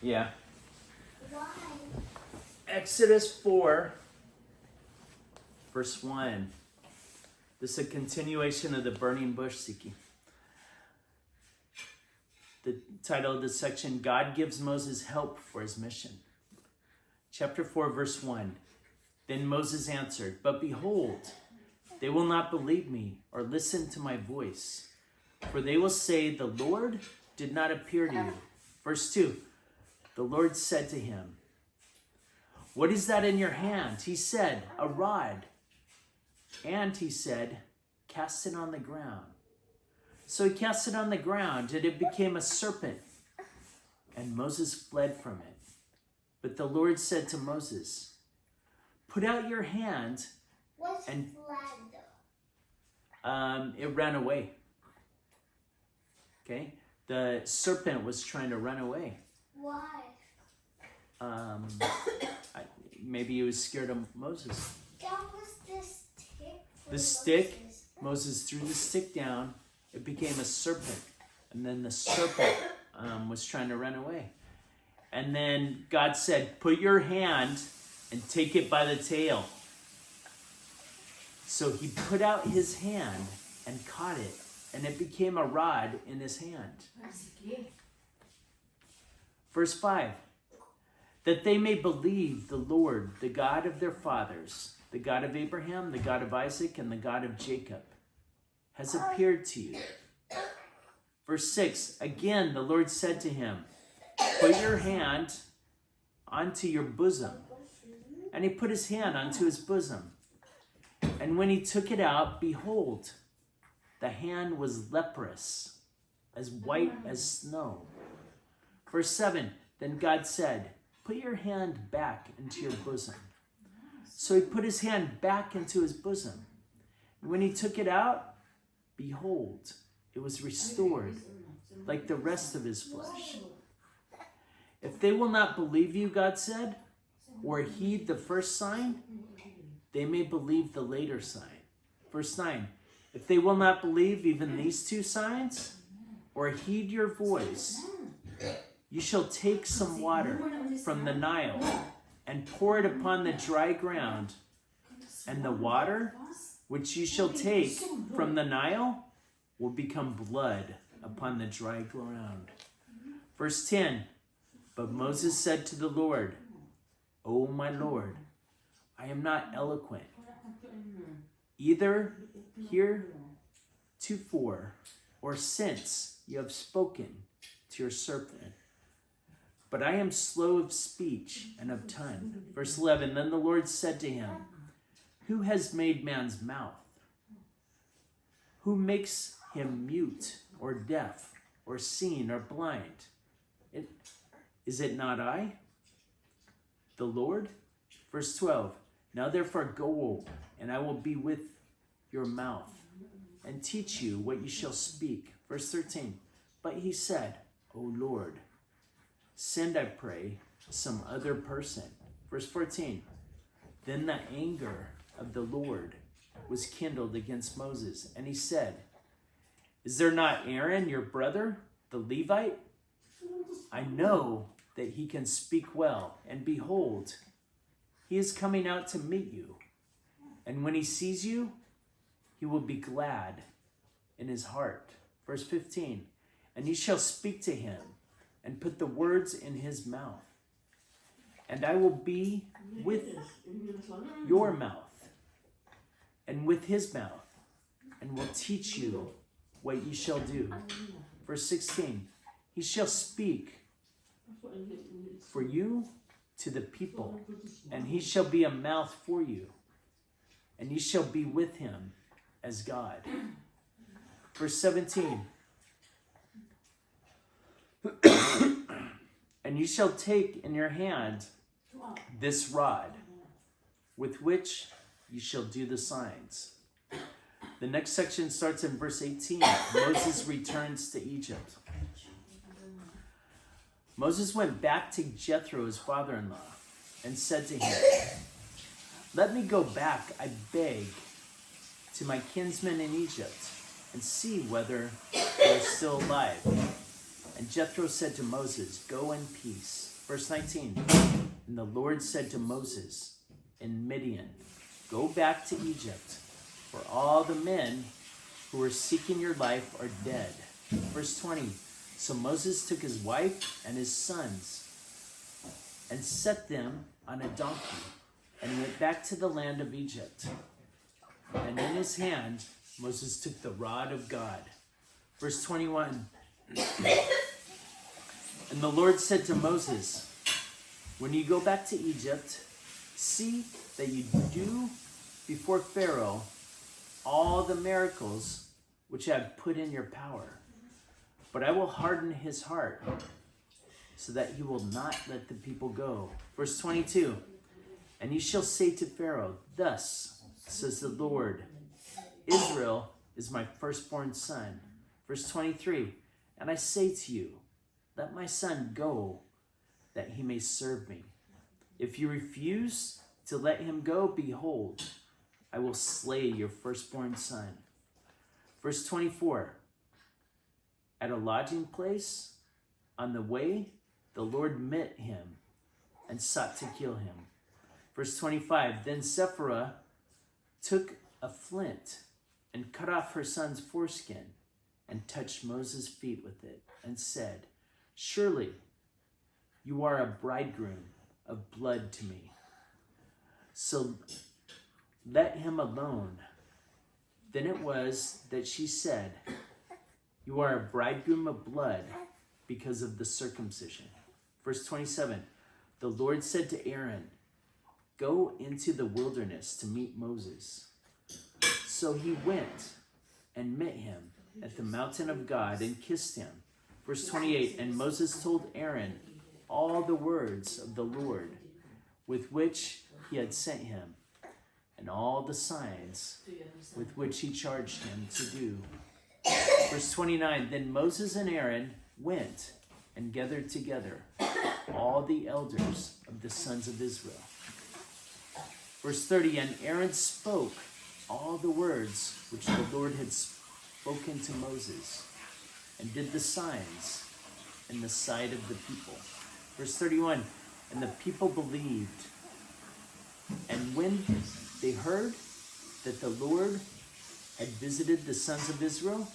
Yeah. Why? Exodus 4, verse 1. This is a continuation of the burning bush seeking. The title of this section, God gives Moses help for his mission. Chapter 4, verse 1. Then Moses answered, "But behold, they will not believe me or listen to my voice, for they will say, 'The Lord did not appear to you.'" Verse 2. The Lord said to him, "What is that in your hand?" He said, "A rod." And he said, "Cast it on the ground." So he cast it on the ground, and it became a serpent. And Moses fled from it. But the Lord said to Moses, "Put out your hand." What's And- flag? It ran away. Okay? The serpent was trying to run away. Why? Maybe he was scared of Moses. That was the stick. The stick, Moses threw the stick down. It became a serpent. And then the serpent was trying to run away. And then God said, "Put your hand and take it by the tail." So he put out his hand and caught it. And it became a rod in his hand. Verse 5. That they may believe the Lord, the God of their fathers, the God of Abraham, the God of Isaac, and the God of Jacob, has appeared to you. Verse 6, again the Lord said to him, "Put your hand onto your bosom." And he put his hand onto his bosom. And when he took it out, behold, the hand was leprous, as white as snow. Verse 7, then God said, "Put your hand back into your bosom." So he put his hand back into his bosom. And when he took it out, behold, it was restored like the rest of his flesh. If they will not believe you, God said, or heed the first sign, they may believe the later sign. Verse 9, if they will not believe even these two signs, or heed your voice, you shall take some water from the Nile and pour it upon the dry ground, and the water which you shall take from the Nile will become blood upon the dry ground. Verse 10, but Moses said to the Lord, "O my Lord, I am not eloquent, either heretofore or since you have spoken to your servant. But I am slow of speech and of tongue." Verse 11, then the Lord said to him, "Who has made man's mouth? Who makes him mute or deaf or seen or blind? Is it not I, the Lord?" Verse 12, now therefore go, and I will be with your mouth and teach you what you shall speak. Verse 13, but he said, "O Lord, send, I pray, some other person." Verse 14, then the anger of the Lord was kindled against Moses, and he said, "Is there not Aaron, your brother, the Levite? I know that he can speak well, and behold, he is coming out to meet you. And when he sees you, he will be glad in his heart." Verse 15, and you shall speak to him and put the words in his mouth. And I will be with your mouth and with his mouth, and will teach you what you shall do. Verse 16, he shall speak for you to the people, and he shall be a mouth for you, and you shall be with him as God. Verse 17, and you shall take in your hand this rod with which you shall do the signs. The next section starts in verse 18. Moses returns to Egypt. Moses went back to Jethro, his father-in-law, and said to him, "Let me go back, I beg, to my kinsmen in Egypt, and see whether they are still alive." And Jethro said to Moses, "Go in peace. Verse 19. And the Lord said to Moses in Midian, go back to Egypt, for all the men who are seeking your life are dead. Verse 20. So Moses took his wife and his sons and set them on a donkey and went back to the land of Egypt. And in his hand, Moses took the rod of God. Verse 21. And the Lord said to Moses, when you go back to Egypt, see that you do before Pharaoh all the miracles which I have put in your power. But I will harden his heart so that he will not let the people go. Verse 22. And you shall say to Pharaoh, thus says the Lord, Israel is my firstborn son. Verse 23. And I say to you, let my son go, that he may serve me. If you refuse to let him go, behold, I will slay your firstborn son. Verse 24. At a lodging place, on the way, the Lord met him and sought to kill him. Verse 25. Then Sephora took a flint and cut off her son's foreskin and touched Moses' feet with it and said, surely you are a bridegroom of blood to me. So let him alone. Then it was that she said, you are a bridegroom of blood because of the circumcision. Verse 27. The Lord said to Aaron, go into the wilderness to meet Moses. So he went and met him at the mountain of God and kissed him. Verse 28. And Moses told Aaron all the words of the Lord with which he had sent him, and all the signs with which he charged him to do. Verse 29. Then Moses and Aaron went and gathered together all the elders of the sons of Israel. Verse 30. And Aaron spoke all the words which the Lord had spoken to Moses, and did the signs in the sight of the people. Verse 31. And the people believed. And when they heard that the Lord had visited the sons of Israel,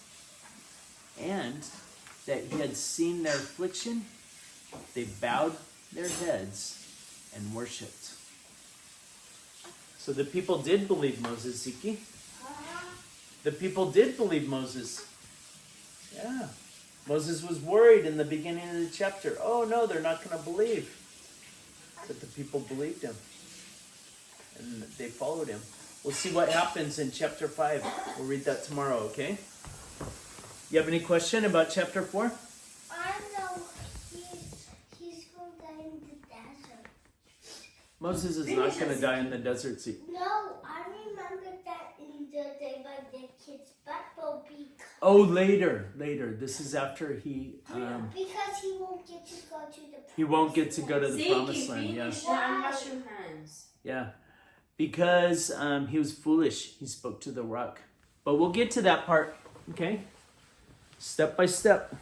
and that he had seen their affliction, they bowed their heads and worshipped. So the people did believe Moses, Ziki. The people did believe Moses. Yeah. Moses was worried in the beginning of the chapter. Oh no, they're not going to believe. But the people believed him. And they followed him. We'll see what happens in chapter 5. We'll read that tomorrow, okay? You have any question about chapter 4? I know he's going to die in the desert. Moses is not going to die in the desert sea. No, I remember that in the Day by Day Kids Bible because Oh, later. This is after he because he won't get to go to the he won't get to go to the Zeke, promised land. Yeah. finish and wash your hands. Yeah. Because he was foolish. He spoke to the rock. But we'll get to that part, okay? Step by step.